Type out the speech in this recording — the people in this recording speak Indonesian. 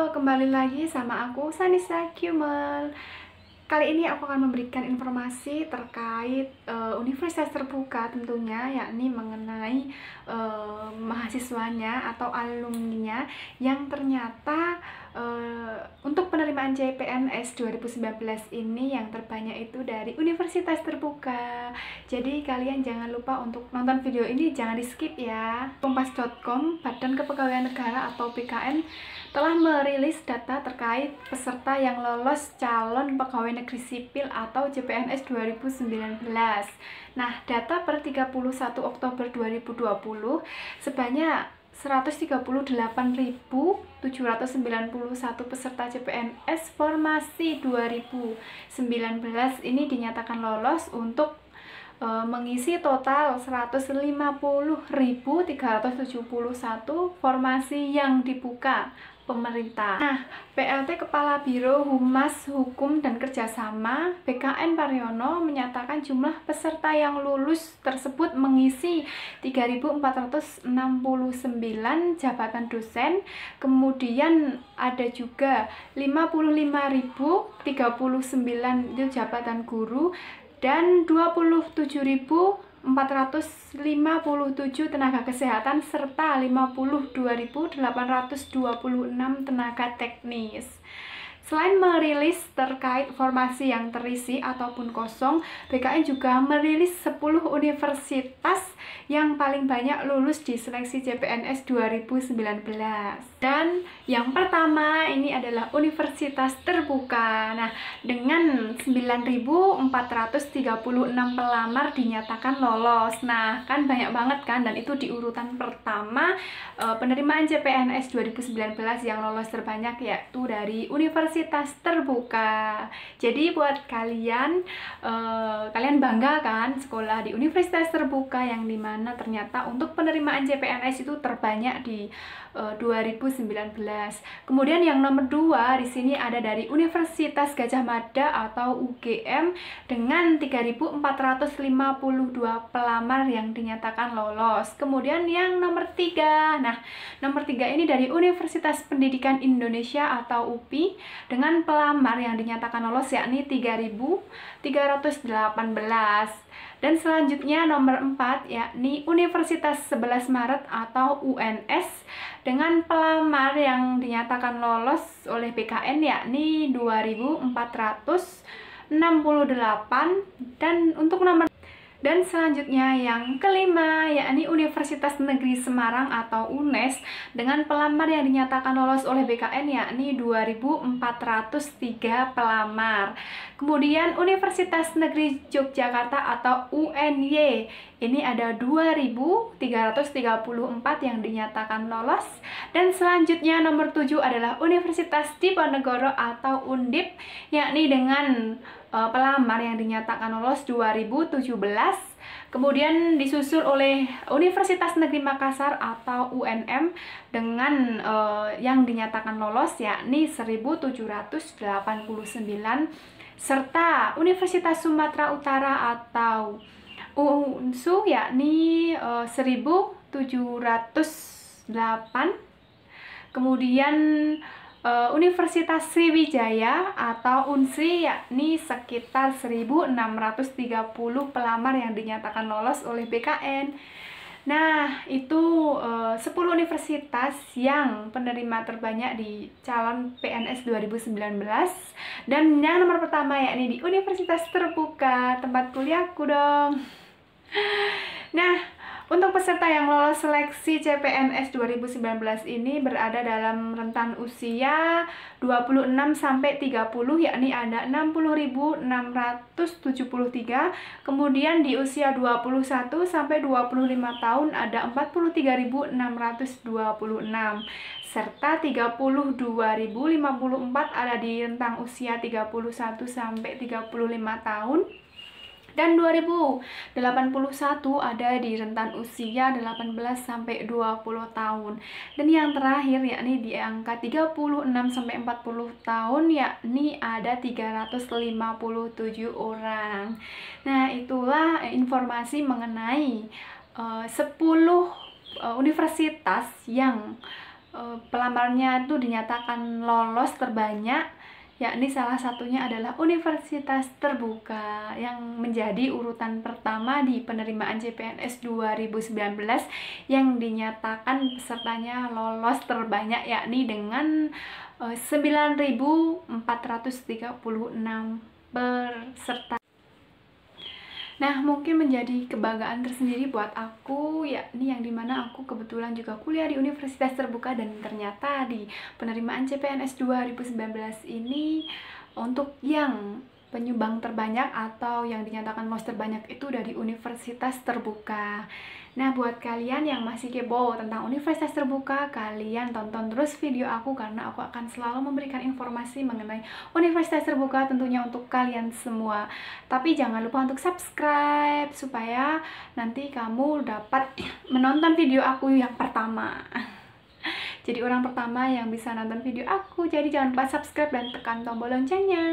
kembali lagi sama aku Sanisa Kumel. Kali ini aku akan memberikan informasi terkait universitas terbuka tentunya, yakni mengenai mahasiswanya atau alumninya yang ternyata untuk penerimaan CPNS 2019 ini yang terbanyak itu dari universitas terbuka. Jadi kalian jangan lupa untuk nonton video ini, jangan di skip ya. Kompas.com, Badan Kepegawaian Negara atau BKN telah merilis data terkait peserta yang lolos calon pegawai negeri sipil atau CPNS 2019. Nah, data per 31 Oktober 2020 sebanyak 138.791 peserta CPNS formasi 2019 ini dinyatakan lolos untuk mengisi total 150.371 formasi yang dibuka pemerintah. Nah, PLT Kepala Biro Humas Hukum dan Kerjasama BKN Paryono menyatakan jumlah peserta yang lulus tersebut mengisi 3.469 jabatan dosen, kemudian ada juga 55.039 itu jabatan guru, dan 27.457 tenaga kesehatan serta 52.826 tenaga teknis. Selain merilis terkait formasi yang terisi ataupun kosong, BKN juga merilis 10 universitas yang paling banyak lulus di seleksi CPNS 2019. Dan yang pertama ini adalah universitas terbuka. Nah, dengan 9.436 pelamar dinyatakan lolos. Nah, kan banyak banget kan, dan itu di urutan pertama penerimaan CPNS 2019 yang lolos terbanyak yaitu dari universitas terbuka. Jadi buat kalian bangga kan sekolah di universitas terbuka yang dimana ternyata untuk penerimaan CPNS itu terbanyak di 2019. Kemudian yang nomor 2 di sini ada dari Universitas Gadjah Mada atau UGM dengan 3.452 pelamar yang dinyatakan lolos. Kemudian yang nomor 3, nah nomor 3 ini dari Universitas Pendidikan Indonesia atau UPI dengan pelamar yang dinyatakan lolos yakni 3.318. Dan selanjutnya nomor 4 yakni Universitas 11 Maret atau UNS dengan pelamar yang dinyatakan lolos oleh BKN yakni 2.468. Dan selanjutnya yang kelima yakni Universitas Negeri Semarang atau UNES dengan pelamar yang dinyatakan lolos oleh BKN yakni 2.403 pelamar. Kemudian Universitas Negeri Yogyakarta atau UNY ini ada 2.334 yang dinyatakan lolos. Dan selanjutnya nomor 7 adalah Universitas Diponegoro atau Undip yakni dengan pelamar yang dinyatakan lolos 2017. Kemudian disusul oleh Universitas Negeri Makassar atau UNM dengan yang dinyatakan lolos yakni 1.789, serta Universitas Sumatera Utara atau UNSU yakni 1.708. Kemudian Universitas Sriwijaya atau UNSRI yakni sekitar 1.630 pelamar yang dinyatakan lolos oleh BKN. Nah, itu 10 universitas yang penerima terbanyak di calon PNS 2019. Dan yang nomor pertama yakni di Universitas Terbuka, tempat kuliahku dong. Nah, untuk peserta yang lolos seleksi CPNS 2019 ini berada dalam rentan usia 26 sampai 30 yakni ada 60.673, kemudian di usia 21 sampai 25 tahun ada 43.626, serta 32.054 ada di rentang usia 31 sampai 35 tahun. Dan 2081 ada di rentan usia 18 sampai 20 tahun. Dan yang terakhir yakni di angka 36 sampai 40 tahun yakni ada 357 orang. Nah, itulah informasi mengenai 10 universitas yang pelamarnya itu dinyatakan lolos terbanyak, yakni salah satunya adalah Universitas Terbuka yang menjadi urutan pertama di penerimaan CPNS 2019 yang dinyatakan pesertanya lolos terbanyak, yakni dengan 9.436 peserta. Nah, mungkin menjadi kebanggaan tersendiri buat aku, yakni yang dimana aku kebetulan juga kuliah di Universitas Terbuka, dan ternyata di penerimaan CPNS 2019 ini untuk yang penyumbang terbanyak atau yang dinyatakan lolos terbanyak itu dari Universitas Terbuka. Nah, buat kalian yang masih kepo tentang Universitas Terbuka, kalian tonton terus video aku karena aku akan selalu memberikan informasi mengenai Universitas Terbuka tentunya untuk kalian semua. Tapi jangan lupa untuk subscribe supaya nanti kamu dapat menonton video aku yang pertama. Jadi orang pertama yang bisa nonton video aku. Jadi jangan lupa subscribe dan tekan tombol loncengnya.